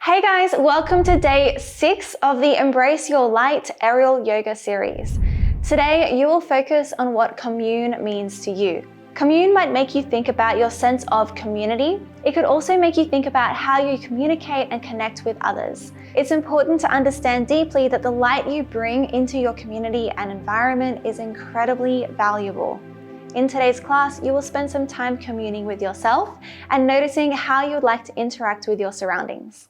Hey guys, welcome to day 6 of the Embrace Your Light aerial yoga series. Today, you will focus on what commune means to you. Commune might make you think about your sense of community. It could also make you think about how you communicate and connect with others. It's important to understand deeply that the light you bring into your community and environment is incredibly valuable. In today's class, you will spend some time communing with yourself and noticing how you would like to interact with your surroundings.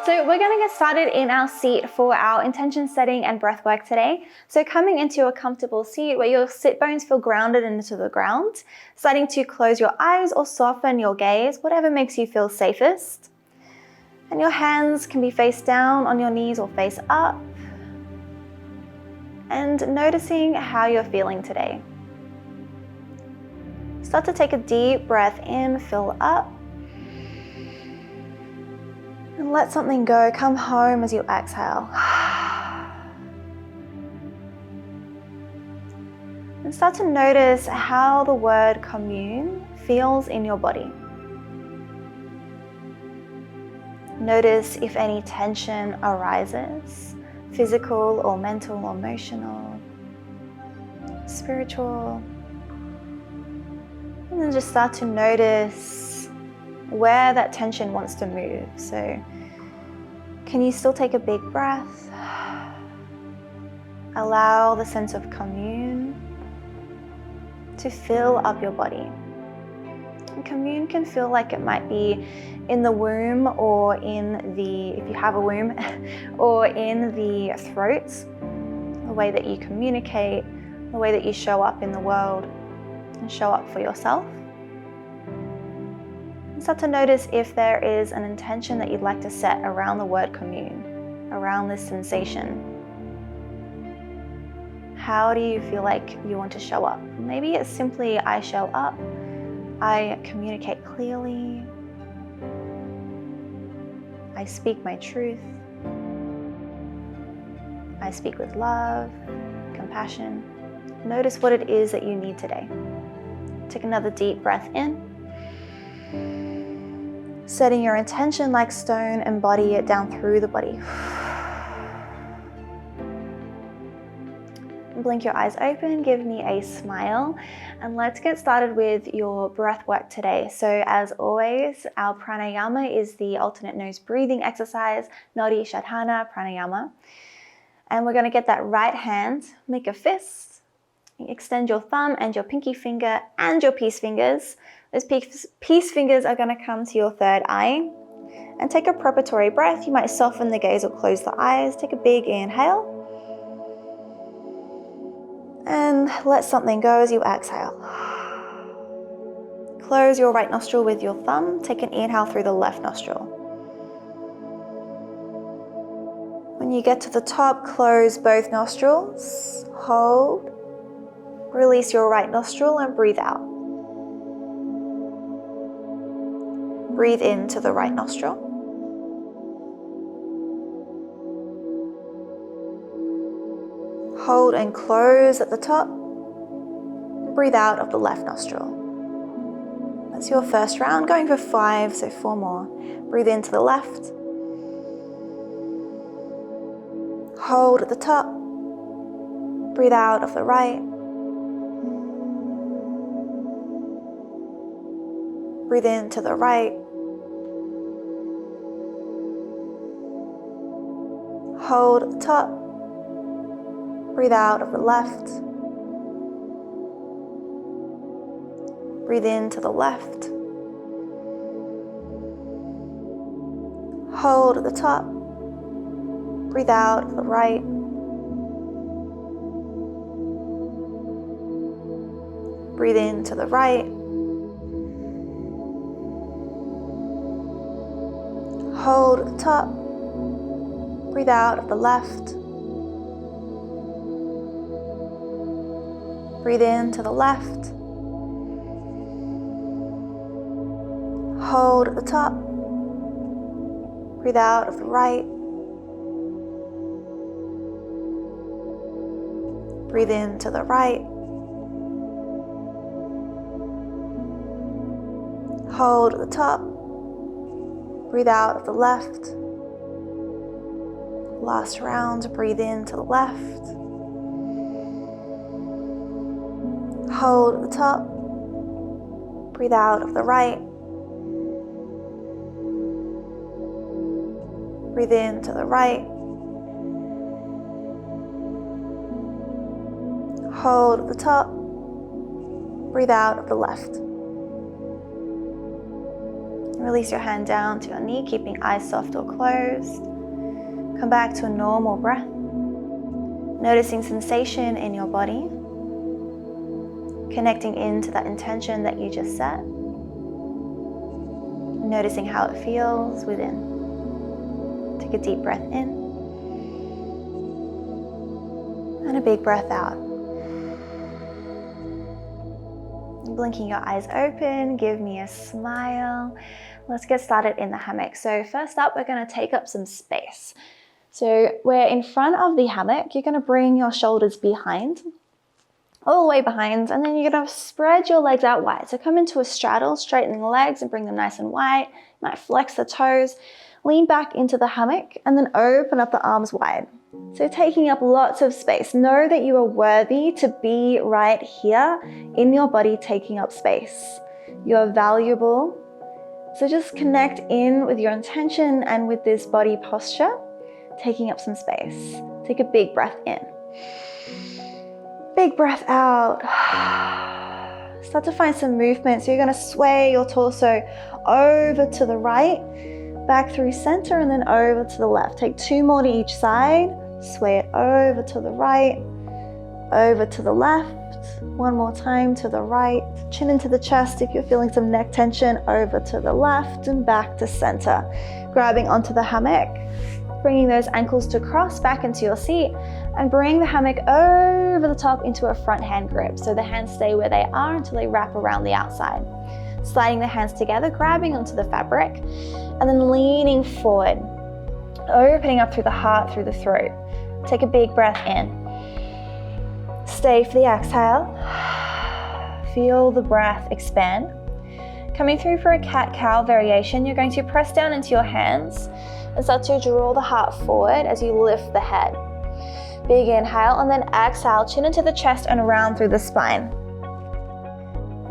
So we're going to get started in our seat for our intention setting and breath work today. So coming into a comfortable seat where your sit bones feel grounded into the ground, starting to close your eyes or soften your gaze, whatever makes you feel safest. And your hands can be face down on your knees or face up. And noticing how you're feeling today. Start to take a deep breath in, fill up. And let something go. Come home as you exhale. And start to notice how the word commune feels in your body. Notice if any tension arises, physical or mental or emotional, spiritual. And then just start to notice where that tension wants to move. So can you still take a big breath? Allow the sense of commune to fill up your body. And commune can feel like it might be in the womb or in the, if you have a womb, or in the throat, the way that you communicate, the way that you show up in the world and show up for yourself. Start to notice if there is an intention that you'd like to set around the word commune, around this sensation. How do you feel like you want to show up? Maybe it's simply I show up, I communicate clearly, I speak my truth, I speak with love, compassion. Notice what it is that you need today. Take another deep breath in. Setting your intention like stone, embody it down through the body. Blink your eyes open, give me a smile, and let's get started with your breath work today. So as always, our Pranayama is the alternate nose breathing exercise, Nadi, Shodhana, Pranayama. And we're gonna get that right hand, make a fist, extend your thumb and your pinky finger and your peace fingers. Those peace fingers are going to come to your third eye. And take a preparatory breath. You might soften the gaze or close the eyes. Take a big inhale. And let something go as you exhale. Close your right nostril with your thumb. Take an inhale through the left nostril. When you get to the top, close both nostrils. Hold. Release your right nostril and breathe out. Breathe into the right nostril. Hold and close at the top. Breathe out of the left nostril. That's your first round. Going for 5, so 4 more. Breathe into the left. Hold at the top. Breathe out of the right. Breathe into the right. Hold at the top. Breathe out of the left. Breathe into the left. Hold at the top. Breathe out of the right. Breathe into the right. Hold at the top. Breathe out of the left. Breathe into the left. Hold at the top. Breathe out of the right. Breathe in to the right. Hold at the top. Breathe out of the left. Last round, breathe in to the left. Hold at the top. Breathe out of the right. Breathe in to the right. Hold at the top. Breathe out of the left. Release your hand down to your knee, keeping eyes soft or closed. Come back to a normal breath. Noticing sensation in your body. Connecting into that intention that you just set. Noticing how it feels within. Take a deep breath in. And a big breath out. Blinking your eyes open, give me a smile. Let's get started in the hammock. So first up, we're going to take up some space. So we're in front of the hammock. You're going to bring your shoulders behind, all the way behind, and then you're going to spread your legs out wide. So come into a straddle, straighten the legs and bring them nice and wide. You might flex the toes, lean back into the hammock, and then open up the arms wide. So taking up lots of space. Know that you are worthy to be right here in your body, taking up space. You are valuable. So just connect in with your intention and with this body posture, taking up some space. Take a big breath in. Big breath out. Start to find some movement. So you're going to sway your torso over to the right, back through center, and then over to the left. Take 2 more to each side. Sway it over to the right, over to the left. 1 more time to the right. Chin into the chest if you're feeling some neck tension. Over to the left and back to center. Grabbing onto the hammock, bringing those ankles to cross back into your seat, and bring the hammock over the top into a front hand grip. So the hands stay where they are until they wrap around the outside. Sliding the hands together, grabbing onto the fabric, and then leaning forward, opening up through the heart, through the throat. Take a big breath in. Stay for the exhale. Feel the breath expand. Coming through for a cat-cow variation, you're going to press down into your hands and start to draw the heart forward as you lift the head. Big inhale, and then exhale, chin into the chest and round through the spine.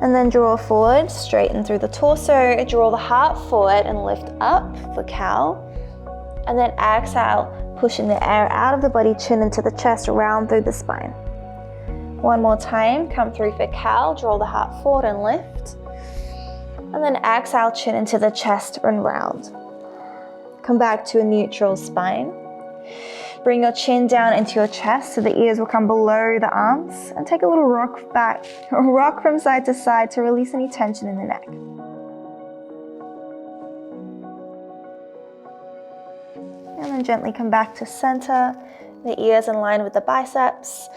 And then draw forward, straighten through the torso, draw the heart forward and lift up for cow. And then exhale, pushing the air out of the body, chin into the chest, round through the spine. 1 more time, come through for cow, draw the heart forward and lift. And then exhale, chin into the chest and round. Come back to a neutral spine. Bring your chin down into your chest so the ears will come below the arms, and take a little rock back, rock from side to side to release any tension in the neck. And then gently come back to center, the ears in line with the biceps,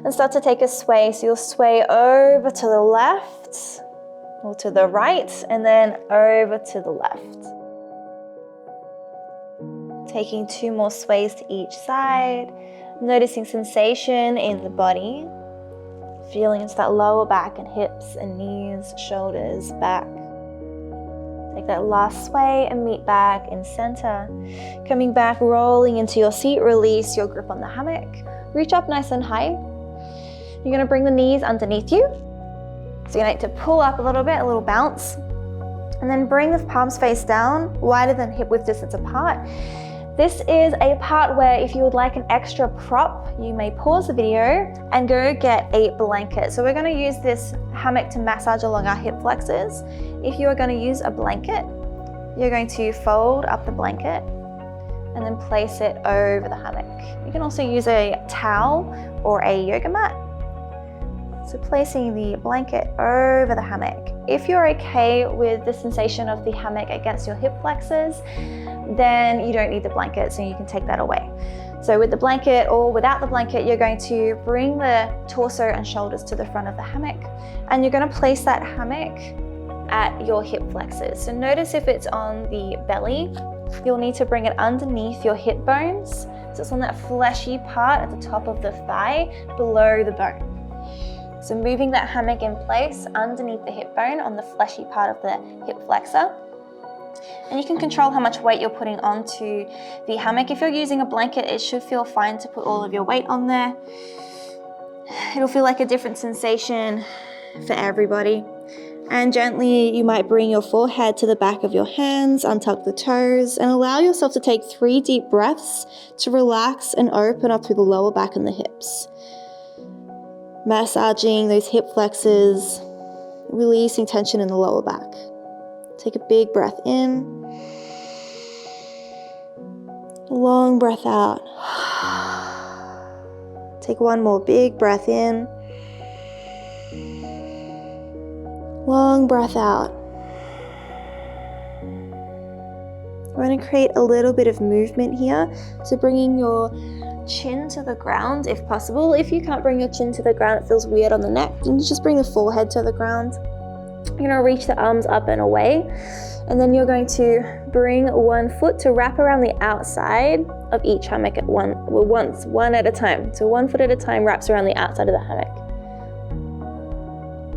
and start to take a sway. So you'll sway over to the left or to the right, and then over to the left. Taking 2 more sways to each side, noticing sensation in the body, feeling into that lower back and hips and knees, shoulders, back. Take that last sway and meet back in center. Coming back, rolling into your seat, release your grip on the hammock. Reach up nice and high. You're gonna bring the knees underneath you. So you're gonna need to pull up a little bit, a little bounce. And then bring the palms face down, wider than hip width distance apart. This is a part where if you would like an extra prop, you may pause the video and go get a blanket. So we're going to use this hammock to massage along our hip flexors. If you are going to use a blanket, you're going to fold up the blanket and then place it over the hammock. You can also use a towel or a yoga mat. So placing the blanket over the hammock. If you're okay with the sensation of the hammock against your hip flexors, then you don't need the blanket, so you can take that away. So with the blanket or without the blanket, you're going to bring the torso and shoulders to the front of the hammock, and you're going to place that hammock at your hip flexors. So notice if it's on the belly, you'll need to bring it underneath your hip bones. So it's on that fleshy part at the top of the thigh, below the bone. So moving that hammock in place underneath the hip bone on the fleshy part of the hip flexor. And you can control how much weight you're putting onto the hammock. If you're using a blanket, it should feel fine to put all of your weight on there. It'll feel like a different sensation for everybody. And gently, you might bring your forehead to the back of your hands, untuck the toes, and allow yourself to take 3 deep breaths to relax and open up through the lower back and the hips. Massaging those hip flexors, releasing tension in the lower back. Take a big breath in. Long breath out. Take one more big breath in. Long breath out. We're going to create a little bit of movement here. So bringing your chin to the ground if possible. If you can't bring your chin to the ground, it feels weird on the neck, you can just bring the forehead to the ground. You're going to reach the arms up and away. And then you're going to bring one foot to wrap around the outside of each hammock at one at a time. So 1 foot at a time wraps around the outside of the hammock.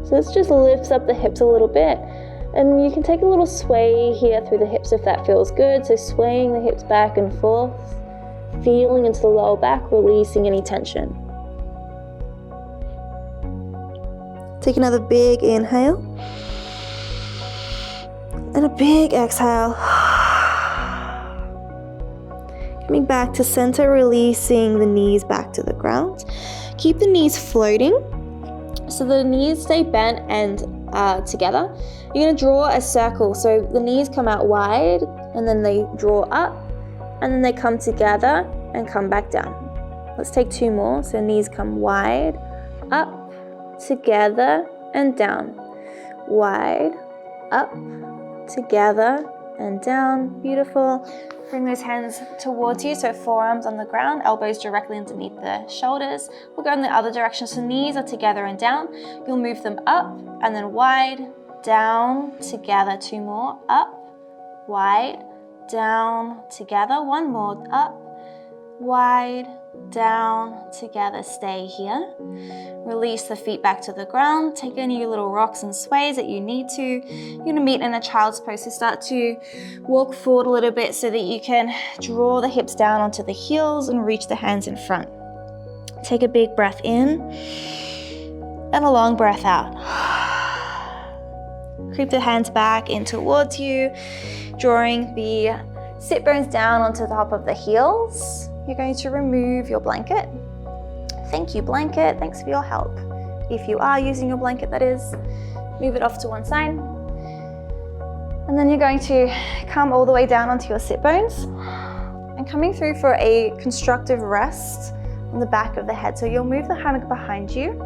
So this just lifts up the hips a little bit. And you can take a little sway here through the hips if that feels good. So swaying the hips back and forth, feeling into the lower back, releasing any tension. Take another big inhale. And a big exhale. Coming back to center, releasing the knees back to the ground. Keep the knees floating. So the knees stay bent and together. You're going to draw a circle. So the knees come out wide and then they draw up and then they come together and come back down. Let's take 2 more. So knees come wide, up, together and down. Wide, up, together and down. Beautiful. Bring those hands towards you, so forearms on the ground, elbows directly underneath the shoulders. We'll go in the other direction, so knees are together and down. You'll move them up and then wide, down, together. 2 more, up, wide, down, together. 1 more, up, wide, down, together. Stay here. Release the feet back to the ground. Take any little rocks and sways that you need to. You're going to meet in a child's pose. So start to walk forward a little bit so that you can draw the hips down onto the heels and reach the hands in front. Take a big breath in and a long breath out. Creep the hands back in towards you, drawing the sit bones down onto the top of the heels. You're going to remove your blanket. Thank you, blanket. Thanks for your help. If you are using your blanket, that is, move it off to one side. And then you're going to come all the way down onto your sit bones and coming through for a constructive rest on the back of the head. So you'll move the hammock behind you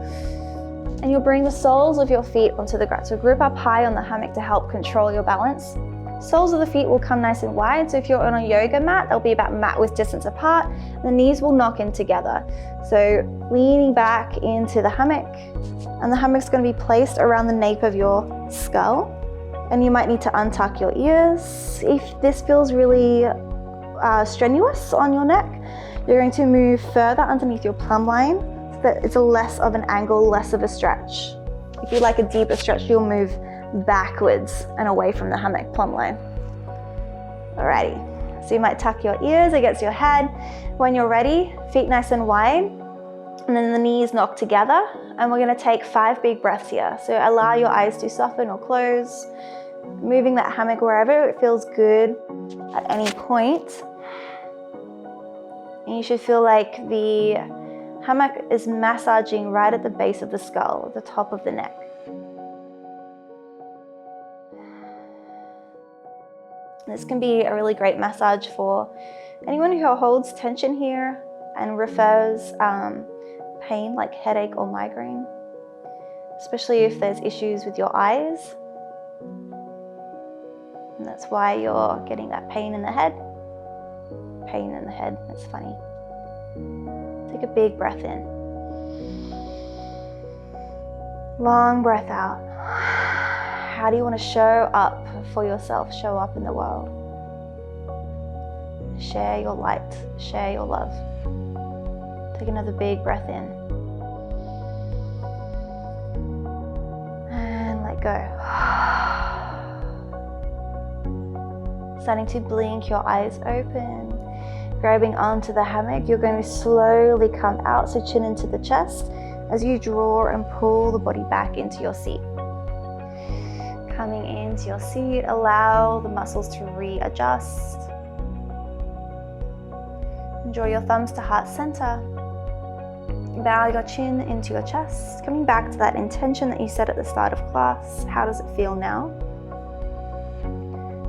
and you'll bring the soles of your feet onto the ground. So grip up high on the hammock to help control your balance. Soles of the feet will come nice and wide. So if you're on a yoga mat, they'll be about mat width distance apart. The knees will knock in together. So leaning back into the hammock, and the hammock's going to be placed around the nape of your skull. And you might need to untuck your ears. If this feels really strenuous on your neck, you're going to move further underneath your plumb line so that it's a less of an angle, less of a stretch. If you like a deeper stretch, you'll move backwards and away from the hammock plumb line. Alrighty, so you might tuck your ears against your head. When you're ready, feet nice and wide, and then the knees knock together, and we're going to take 5 big breaths here. So allow your eyes to soften or close, moving that hammock wherever it feels good at any point. And you should feel like the hammock is massaging right at the base of the skull, at the top of the neck. This can be a really great massage for anyone who holds tension here and refers pain like headache or migraine, especially if there's issues with your eyes. And that's why you're getting that pain in the head. Pain in the head, that's funny. Take a big breath in. Long breath out. How do you want to show up for yourself, show up in the world? Share your light, share your love. Take another big breath in. Go. Starting to blink your eyes open. Grabbing onto the hammock, you're going to slowly come out, so chin into the chest as you draw and pull the body back into your seat. Coming into your seat, allow the muscles to readjust. Draw your thumbs to heart center. Bow your chin into your chest. Coming back to that intention that you set at the start of class. How does it feel now?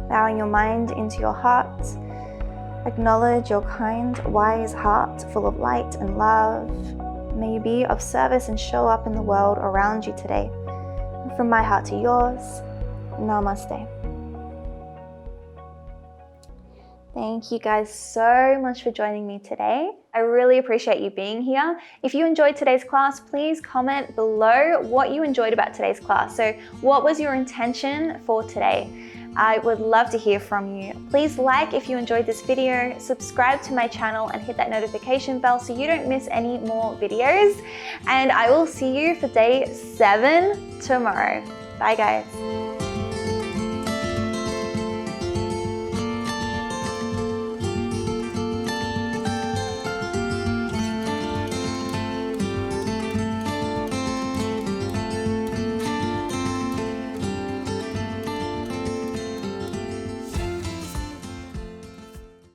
Bowing your mind into your heart. Acknowledge your kind, wise heart full of light and love. May you be of service and show up in the world around you today. From my heart to yours, namaste. Thank you guys so much for joining me today. I really appreciate you being here. If you enjoyed today's class, please comment below what you enjoyed about today's class. So what was your intention for today? I would love to hear from you. Please like if you enjoyed this video, subscribe to my channel and hit that notification bell so you don't miss any more videos. And I will see you for day 7 tomorrow. Bye guys.